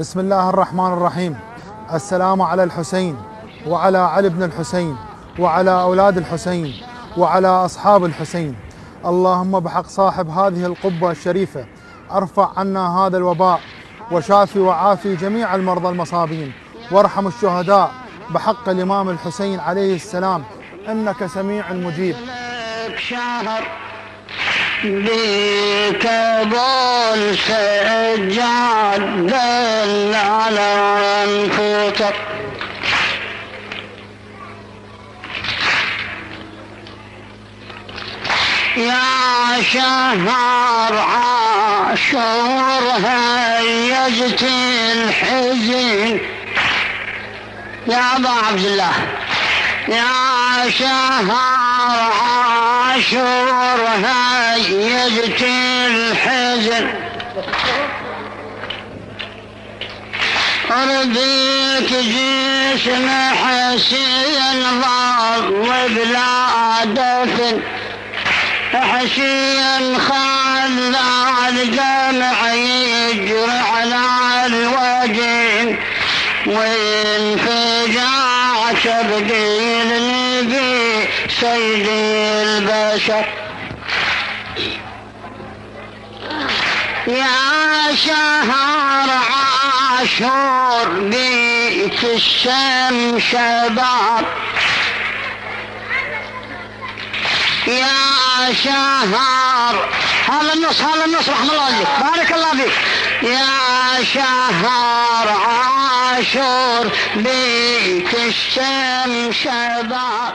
بسم الله الرحمن الرحيم. السلام على الحسين وعلى علي بن الحسين وعلى أولاد الحسين وعلى أصحاب الحسين. اللهم بحق صاحب هذه القبة الشريفة ارفع عنا هذا الوباء، وشافي وعافي جميع المرضى المصابين، وارحم الشهداء بحق الإمام الحسين عليه السلام، إنك سميع مجيب. شهر بكبول سجاد دل على انفوتك، يا شهر عاشور هيجت الحزن يا ابا عبد الله، يا شهر عاشور هيجت الحزن، ارضيك جسم حسين ظل بلا دفن، حسين خلى الدمع يجري على الوجه، وانفجاع تبديل النبي سيد البشر، يا شهر عاشور بيت الشم شباب، يا شهر هذا النص رحم الله عليك بارك الله فيك، يا شهر عاشور بيت الشم شباب.